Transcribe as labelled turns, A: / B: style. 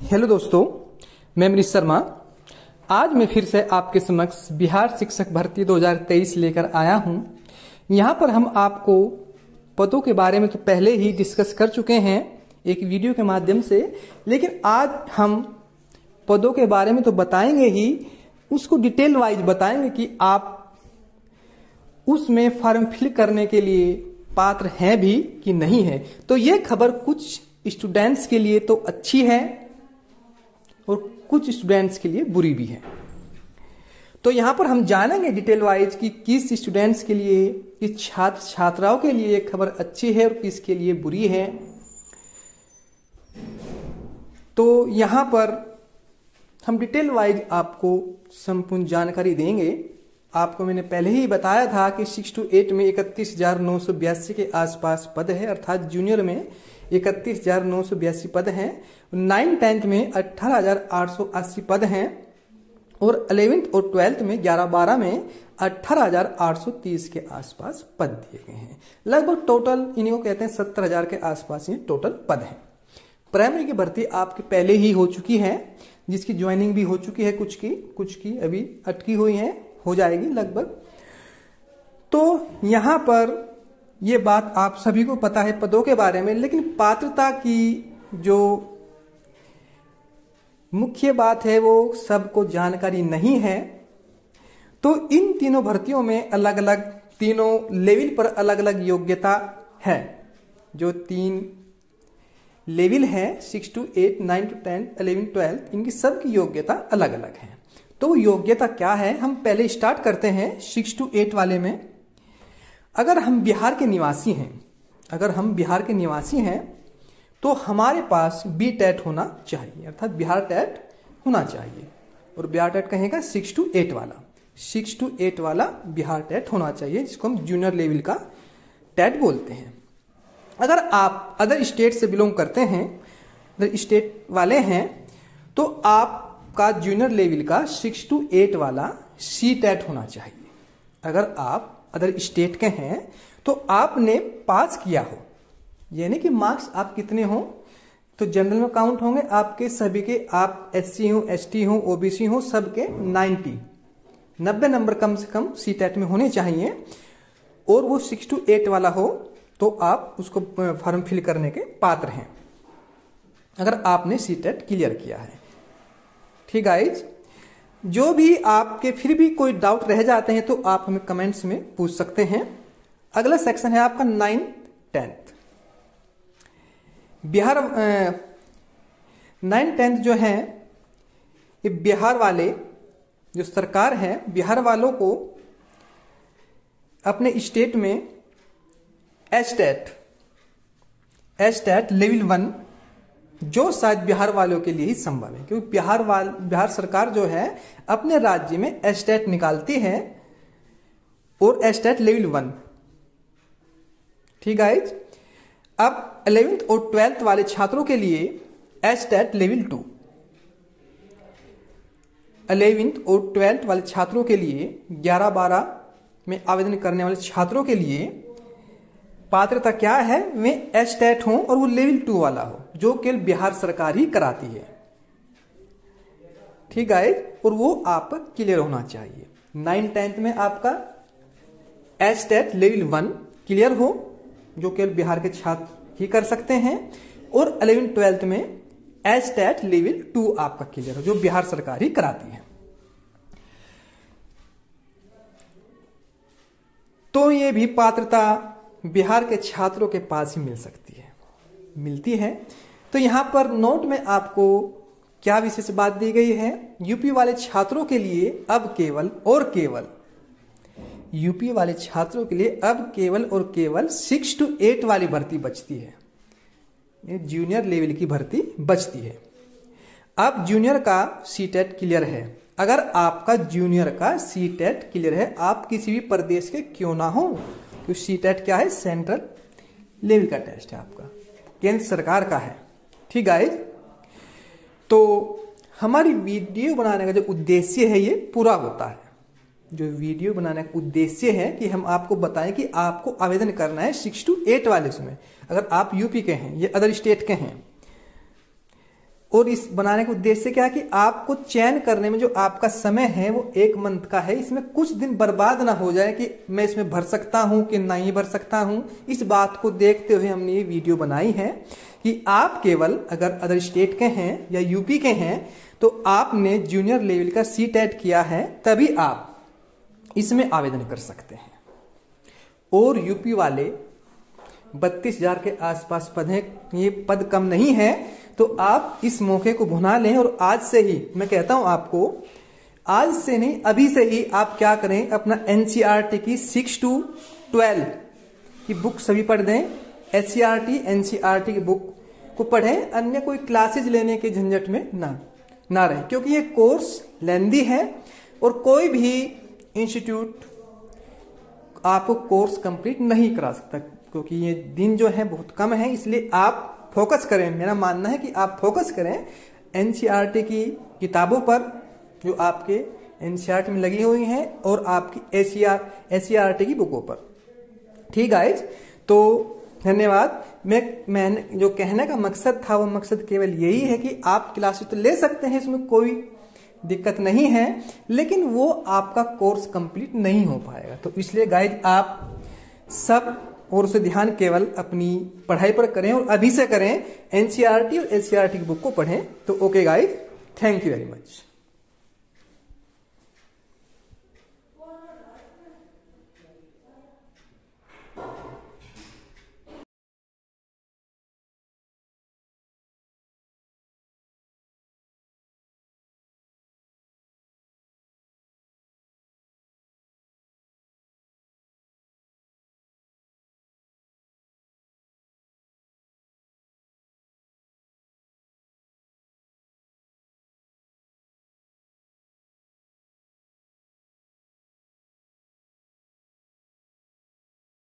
A: Hello दोस्तों, मैं मनीष शर्मा। आज मैं फिर से आपके समक्ष बिहार शिक्षक भर्ती 2023 लेकर आया हूं। यहां पर हम आपको पदों के बारे में तो पहले ही डिस्कस कर चुके हैं एक वीडियो के माध्यम से, लेकिन आज हम पदों के बारे में तो बताएंगे ही, उसको डिटेल वाइज बताएंगे कि आप उसमें फॉर्म फिल करने के लिए पात्र हैं भी कि नहीं है। तो ये खबर कुछ स्टूडेंट्स के लिए तो अच्छी है और कुछ स्टूडेंट्स के लिए बुरी भी है। तो यहां पर हम जानेंगे डिटेल वाइज कि किस स्टूडेंट्स के लिए, किस छात्र छात्राओं के लिए ये खबर अच्छी है और किसके लिए बुरी है। तो यहां पर हम डिटेल वाइज आपको संपूर्ण जानकारी देंगे। आपको मैंने पहले ही बताया था कि 6 to 8 में 31,982 के आसपास पद है, अर्थात जूनियर में 31,982 पद हैं, 9-10 में 18,880 पद हैं और 11th और 12th में 11-12 में 18,830 के आसपास पद दिए गए हैं। लगभग टोटल इन्हीं को कहते हैं 70,000 के आसपास ये टोटल पद हैं। प्राइमरी की भर्ती आपकी पहले ही हो चुकी है, जिसकी ज्वाइनिंग भी हो चुकी है, कुछ की अभी अटकी हुई है, हो जाएगी लगभग। तो यहां पर ये बात आप सभी को पता है पदों के बारे में, लेकिन पात्रता की जो मुख्य बात है वो सबको जानकारी नहीं है। तो इन तीनों भर्तियों में अलग अलग, तीनों लेवल पर अलग अलग योग्यता है। जो 3 लेवल है 6 to 8, 9 to 10, 11, 12, इनकी सबकी योग्यता अलग अलग है। तो योग्यता क्या है, हम पहले स्टार्ट करते हैं 6 to 8 वाले में। अगर हम बिहार के निवासी हैं तो हमारे पास बी टेट होना चाहिए, अर्थात बिहार टेट होना चाहिए। और बिहार टेट कहेगा 6 to 8 वाला बिहार टेट होना चाहिए, जिसको हम जूनियर लेवल का टेट बोलते हैं। अगर आप अदर स्टेट से बिलोंग करते हैं, अदर स्टेट वाले हैं, तो आपका जूनियर लेवल का 6 to 8 वाला सी टेट होना चाहिए। अगर आप अदर स्टेट के हैं तो आपने पास किया हो, यानी कि मार्क्स आप कितने हो तो जनरल में काउंट होंगे आपके सभी के, आप SC हो, ST हो, OBC हो, सबके 90 नंबर कम से कम सी टेट में होने चाहिए। और वो 6 to 8 वाला हो तो आप उसको फॉर्म फिल करने के पात्र हैं, अगर आपने सी टेट क्लियर किया है। ठीक गाइज, जो भी आपके फिर भी कोई डाउट रह जाते हैं तो आप हमें कमेंट्स में पूछ सकते हैं। अगला सेक्शन है आपका 9-10 बिहार। 9-10 जो है ये बिहार वाले, जो सरकार है, बिहार वालों को अपने स्टेट में एस टेट लेवल 1, जो शायद बिहार वालों के लिए ही संभव है, क्योंकि बिहार सरकार जो है अपने राज्य में एस टेट निकालती है, और एस टेट लेवल 1। ठीक गाइज, अब 11th और 12th वाले छात्रों के लिए एस टेट लेवल 2। 11th और 12th वाले छात्रों के लिए, 11-12 में आवेदन करने वाले छात्रों के लिए पात्रता क्या है, वे एस टेट हो और वो लेवल 2 वाला हो, जो केवल बिहार सरकार ही कराती है। ठीक है, और वो आपका क्लियर होना चाहिए। 9-10 में आपका एस टेट लेवल 1 क्लियर हो, जो केवल बिहार के छात्र ही कर सकते हैं, और 11-12 में एस टेट लेवल 2 आपका क्लियर हो, जो बिहार सरकार ही कराती है। तो ये भी पात्रता बिहार के छात्रों के पास ही मिलती है। तो यहां पर नोट में आपको क्या विशेष बात दी गई है, यूपी वाले छात्रों के लिए अब केवल 6 to 8 वाली भर्ती बचती है, जूनियर लेवल की भर्ती बचती है। अब जूनियर का सी टेट क्लियर है। अगर आपका जूनियर का सी टेट क्लियर है, आप किसी भी प्रदेश के क्यों ना हो, तो सी टेट क्या है, सेंट्रल लेवल का टेस्ट है, आपका केंद्र सरकार का है। ठीक गाइज, तो हमारी वीडियो बनाने का जो उद्देश्य है ये पूरा होता है। जो वीडियो बनाने का उद्देश्य है कि हम आपको बताएं कि आपको आवेदन करना है 6 to 8 वाले उसमें। अगर आप यूपी के हैं या अदर स्टेट के हैं और इस बनाने का उद्देश्य क्या है कि आपको चयन करने में जो आपका समय है वो 1 मंथ का है, इसमें कुछ दिन बर्बाद ना हो जाए कि मैं इसमें भर सकता हूं कि नहीं भर सकता हूं। इस बात को देखते हुए हमने ये वीडियो बनाई है कि आप केवल अगर अदर स्टेट के हैं या यूपी के हैं तो आपने जूनियर लेवल का CTET किया है तभी आप इसमें आवेदन कर सकते हैं। और यूपी वाले 32,000 के आसपास पद हैं, ये पद कम नहीं है, तो आप इस मौके को भुना लें और आज से ही मैं कहता हूं आपको, आज से नहीं अभी से ही आप क्या करें, अपना NCERT की 6 to 12 की बुक सभी पढ़ दें। SCERT NCERT की बुक को पढ़ें, अन्य कोई क्लासेज लेने के झंझट में ना रहे, क्योंकि ये कोर्स लेंदी है और कोई भी इंस्टीट्यूट आपको कोर्स कंप्लीट नहीं करा सकता, क्योंकि ये दिन जो है बहुत कम है। इसलिए आप फोकस करें, मेरा मानना है कि आप फोकस करें NCERT की किताबों पर जो आपके NCERT में लगी हुई हैं और आपकी SCERT की बुकों पर। ठीक गाइज, तो धन्यवाद। मैंने जो कहने का मकसद था वो मकसद केवल यही है कि आप क्लासेस तो ले सकते हैं, इसमें कोई दिक्कत नहीं है, लेकिन वो आपका कोर्स कंप्लीट नहीं हो पाएगा। तो इसलिए गाइज आप सब और उसे ध्यान केवल अपनी पढ़ाई पर करें और अभी से करें। NCERT और SCERT की बुक को पढ़ें। तो okay guys, thank you very much.